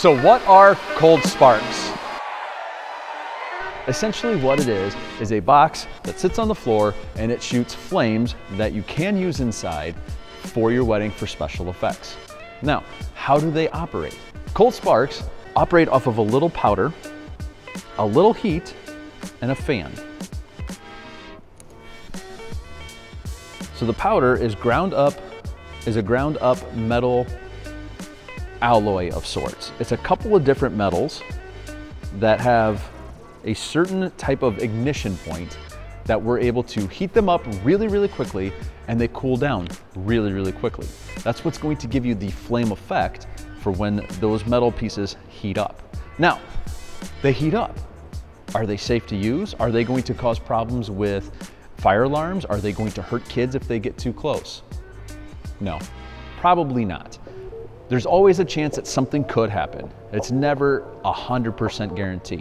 So what are cold sparks? Essentially what it is a box that sits on the floor and it shoots flames that you can use inside for your wedding for special effects. Now, how do they operate? Cold sparks operate off of a little powder, a little heat, and a fan. So the powder is a ground up metal alloy of sorts. It's a couple of different metals that have a certain type of ignition point that we're able to heat them up really, really quickly, and they cool down really, really quickly. That's what's going to give you the flame effect for when those metal pieces heat up. Now, they heat up. Are they safe to use? Are they going to cause problems with fire alarms? Are they going to hurt kids if they get too close? No, probably not. There's always a chance that something could happen. It's never 100% guarantee.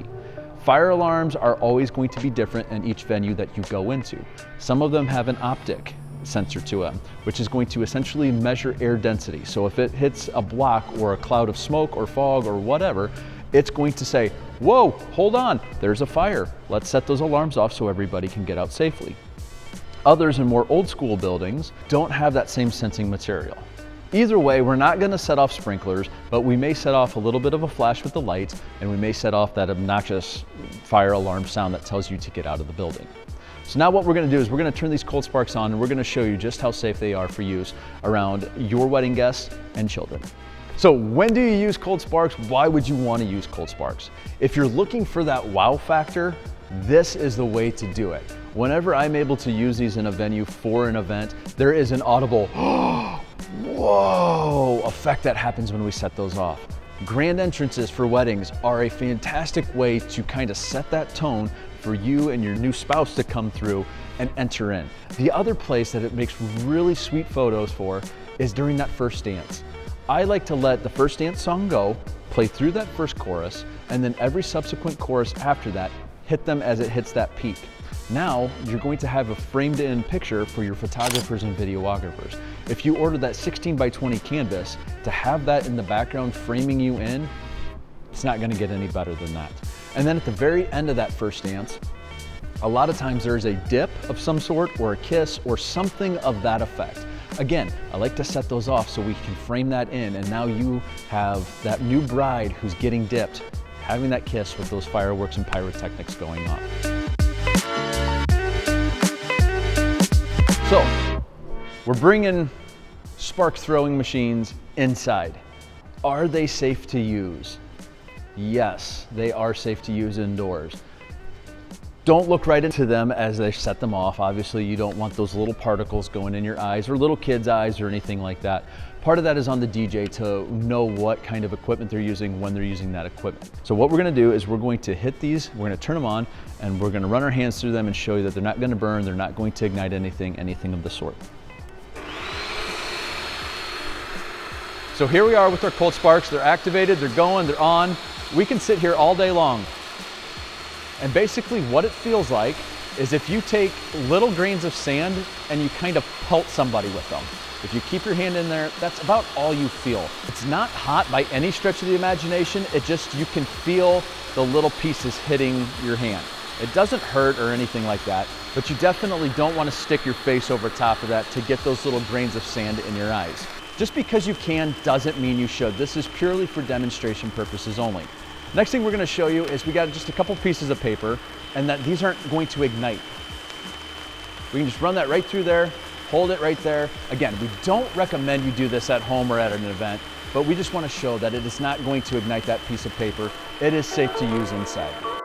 Fire alarms are always going to be different in each venue that you go into. Some of them have an optic sensor to them, which is going to essentially measure air density. So if it hits a block or a cloud of smoke or fog or whatever, it's going to say, whoa, hold on, there's a fire. Let's set those alarms off so everybody can get out safely. Others in more old school buildings don't have that same sensing material. Either way, we're not gonna set off sprinklers, but we may set off a little bit of a flash with the lights, and we may set off that obnoxious fire alarm sound that tells you to get out of the building. So now what we're gonna do is we're gonna turn these cold sparks on, and we're gonna show you just how safe they are for use around your wedding guests and children. So when do you use cold sparks? Why would you wanna use cold sparks? If you're looking for that wow factor, this is the way to do it. Whenever I'm able to use these in a venue for an event, there is an audible, whoa effect that happens when we set those off. Grand entrances for weddings are a fantastic way to kind of set that tone for you and your new spouse to come through and enter in. The other place that it makes really sweet photos for is during that first dance. I like to let the first dance song go, play through that first chorus, and then every subsequent chorus after that, hit them as it hits that peak. Now you're going to have a framed in picture for your photographers and videographers. If you order that 16 by 20 canvas, to have that in the background framing you in, it's not gonna get any better than that. And then at the very end of that first dance, a lot of times there's a dip of some sort or a kiss or something of that effect. Again, I like to set those off so we can frame that in, and now you have that new bride who's getting dipped, having that kiss with those fireworks and pyrotechnics going off. So, we're bringing spark throwing machines inside. Are they safe to use? Yes, they are safe to use indoors. Don't look right into them as they set them off. Obviously, you don't want those little particles going in your eyes or little kids' eyes or anything like that. Part of that is on the DJ to know what kind of equipment they're using when they're using that equipment. So what we're gonna do is we're going to hit these, we're gonna turn them on, and we're gonna run our hands through them and show you that they're not gonna burn, they're not going to ignite anything of the sort. So here we are with our cold sparks. They're activated, they're going, they're on. We can sit here all day long. And basically what it feels like is if you take little grains of sand and you kind of pelt somebody with them. If you keep your hand in there, that's about all you feel. It's not hot by any stretch of the imagination, it just, you can feel the little pieces hitting your hand. It doesn't hurt or anything like that, but you definitely don't want to stick your face over top of that to get those little grains of sand in your eyes. Just because you can doesn't mean you should. This is purely for demonstration purposes only. Next thing we're going to show you is we got just a couple pieces of paper, and that these aren't going to ignite. We can just run that right through there, hold it right there. Again, we don't recommend you do this at home or at an event, but we just want to show that it is not going to ignite that piece of paper. It is safe to use inside.